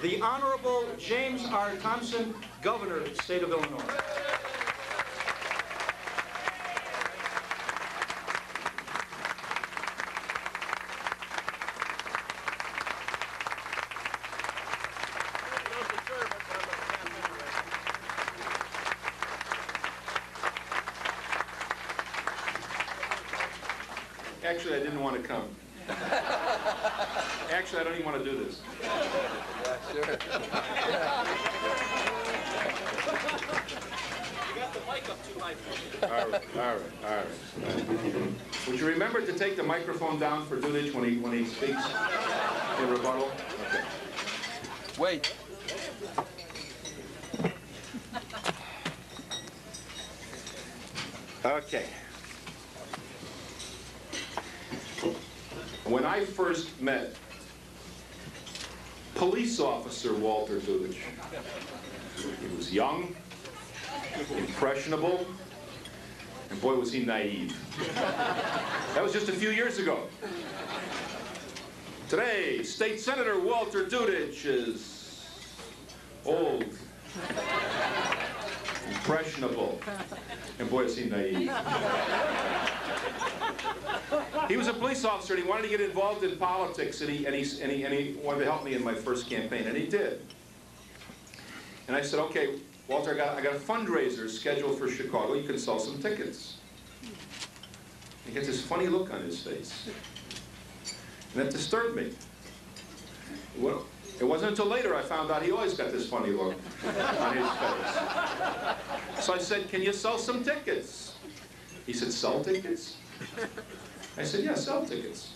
the Honorable James R. Thompson, Governor of the State of Illinois. Actually, I didn't want to come. Actually, I don't even want to do this. Yeah, sure. You got the mic up too high for me. All right. Would you remember to take the microphone down for Dudycz when he speaks in rebuttal? Okay. Wait. Okay. When I first met police officer Walter Dudycz, he was young, impressionable, and boy was he naive. That was just a few years ago. Today, State Senator Walter Dudycz is old, impressionable, and boy is he naive. He was a police officer and he wanted to get involved in politics, and he wanted to help me in my first campaign, and he did. And I said, okay, Walter, I got a fundraiser scheduled for Chicago. You can sell some tickets. He gets this funny look on his face. And that disturbed me. Well, it wasn't until later I found out he always got this funny look on his face. So I said, can you sell some tickets? He said, sell tickets? I said, yeah, sell tickets.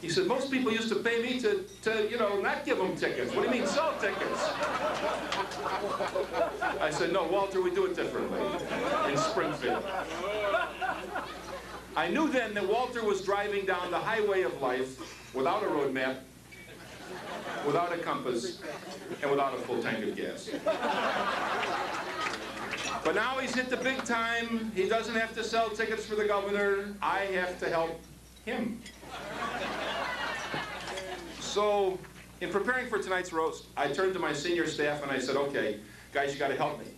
He said, most people used to pay me to you know, not give them tickets. What do you mean, sell tickets? I said, no, Walter, we do it differently in Springfield. I knew then that Walter was driving down the highway of life without a road map, without a compass, and without a full tank of gas. But now he's hit the big time. He doesn't have to sell tickets for the governor. I have to help him. So, in preparing for tonight's roast, I turned to my senior staff and I said, okay, guys, you got to help me.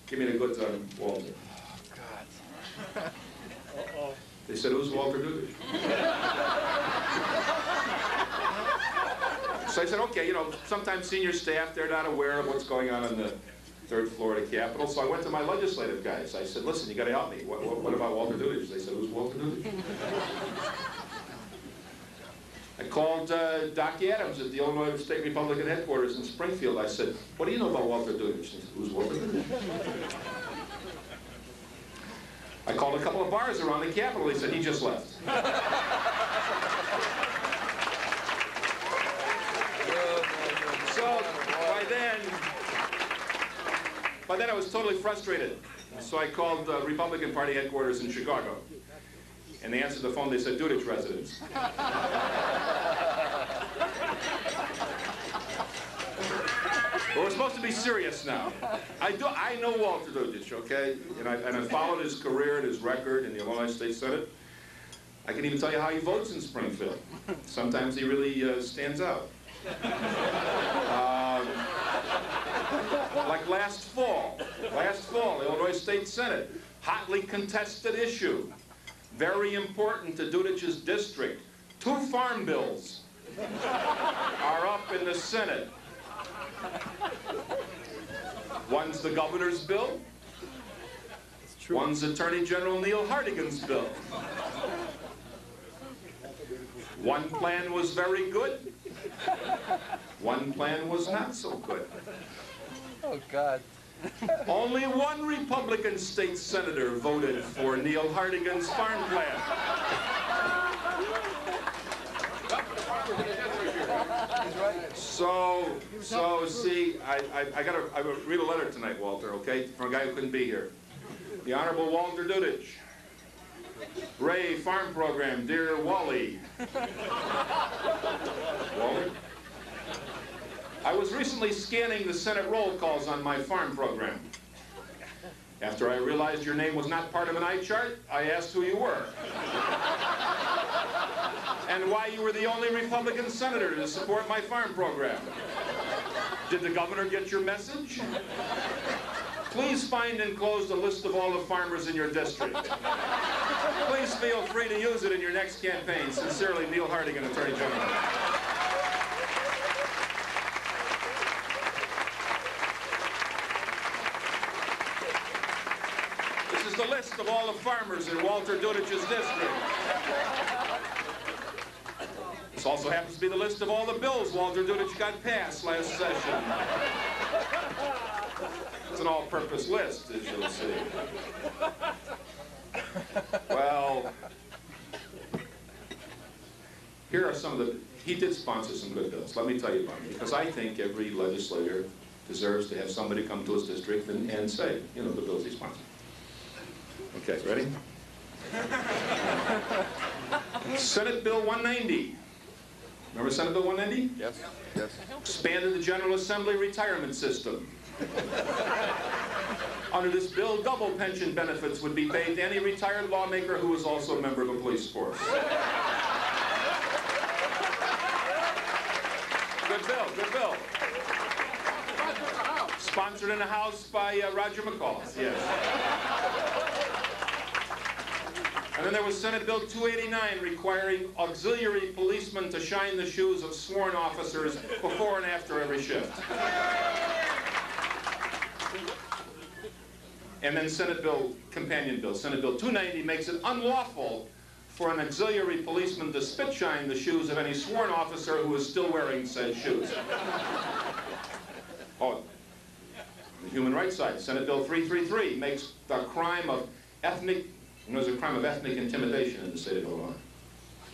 Give me the goods on Walter. Oh, God. Uh-oh. They said, who's Walter Dudycz? So I said, okay, you know, sometimes senior staff, they're not aware of what's going on the third floor of the Capitol. So I went to my legislative guys. I said, listen, you got to help me. What about Walter Dudycz? They said, who's Walter Dudycz? I called Doc Adams at the Illinois State Republican headquarters in Springfield. I said, what do you know about Walter Dudycz? He said, who's Walter Dudycz? I called a couple of bars around the Capitol. He said, he just left. So by then I was totally frustrated. So I called the Republican Party headquarters in Chicago. And they answered the phone. They said, Dudycz residence. But we're supposed to be serious now. I know Walter Dudycz, okay? And I followed his career and his record in the Illinois State Senate. I can even tell you how he votes in Springfield. Sometimes he really stands out. Like last fall, Illinois State Senate, hotly contested issue. Very important to Dudycz's district. 2 farm bills are up in the Senate. One's the governor's bill. One's Attorney General Neil Hartigan's bill. One plan was very good. One plan was not so good. Oh, God. Only one Republican state senator voted for Neil Hartigan's farm plan. So see, I gotta read a letter tonight, Walter, okay, from a guy who couldn't be here. The Honorable Walter Dudycz. Ray Farm Program, dear Wally. Wally? I was recently scanning the Senate roll calls on my farm program. After I realized your name was not part of an eye chart, I asked who you were. And why you were the only Republican senator to support my farm program. Did the governor get your message? Please find enclosed a list of all the farmers in your district. Please feel free to use it in your next campaign. Sincerely, Neil Hartigan, Attorney General. This is the list of all the farmers in Walter Dudycz's district. This also happens to be the list of all the bills Walter Dudycz got passed last session. It's an all-purpose list, as you'll see. Well, here are some of the... He did sponsor some good bills, let me tell you about them, because I think every legislator deserves to have somebody come to his district and say, you know, the bills he sponsored. Okay, ready? Senate Bill 190. Remember Senate Bill 190? Yes, yes. Expanded the General Assembly retirement system. Under this bill, double pension benefits would be paid to any retired lawmaker who is also a member of a police force. Good bill, good bill. Sponsored in the House by Roger McCall, yes. And then there was Senate Bill 289 requiring auxiliary policemen to shine the shoes of sworn officers before and after every shift. And then Senate Bill, companion bill, Senate Bill 290 makes it unlawful for an auxiliary policeman to spit shine the shoes of any sworn officer who is still wearing said shoes. Oh, the human rights side, Senate Bill 333 makes the crime of ethnic, there's a crime of ethnic intimidation in the state of Illinois.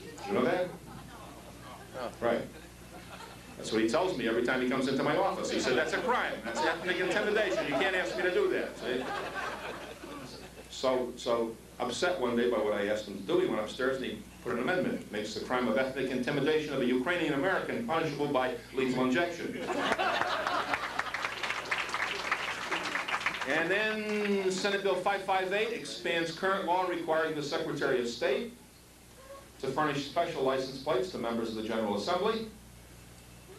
Did you know that? No. Right. That's what he tells me every time he comes into my office. He said, that's a crime. That's ethnic intimidation. You can't ask me to do that. See? So upset one day by what I asked him to do, he went upstairs and he put an amendment. It makes the crime of ethnic intimidation of a Ukrainian American punishable by lethal injection. And then Senate Bill 558 expands current law requiring the Secretary of State to furnish special license plates to members of the General Assembly.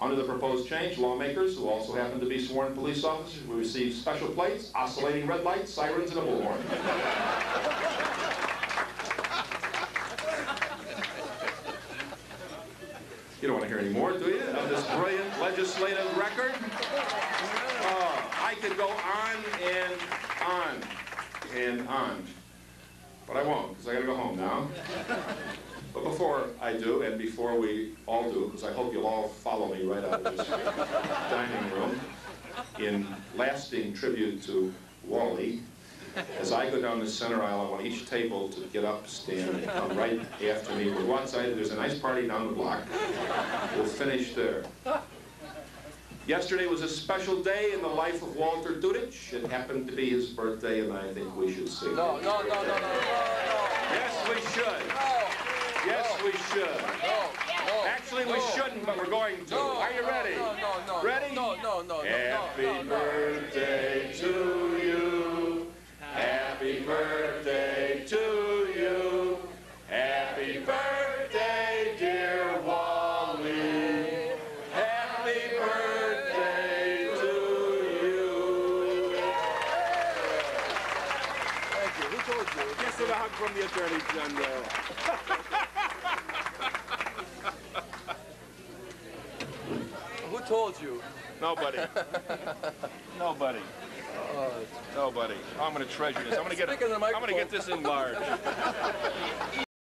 Under the proposed change, lawmakers, who also happen to be sworn police officers, will receive special plates, oscillating red lights, sirens, and a bullhorn. You don't want to hear any more, do you, of this brilliant legislative record? I could go on and on and on, but I won't, because I got to go home now. But before I do, and before we all do, because I hope you'll all follow me right out of this dining room, in lasting tribute to Wally, as I go down the center aisle, I want each table to get up, stand, and come right after me. We'll go outside, there's a nice party down the block. We'll finish there. Yesterday was a special day in the life of Walter Dudycz. It happened to be his birthday, and I think we should sing. No. Yes, we should. Yes, we should. Actually, we shouldn't, but we're going to. Are you ready? Ready? No. Happy birthday to you. Happy birthday to you. Happy birthday, dear Wally. Happy birthday to you. Thank you. Who told you? Kiss and a hug from the Attorney General. Who told you? Nobody. Nobody. Nobody. I'm going to treasure this. I'm going to get this enlarged.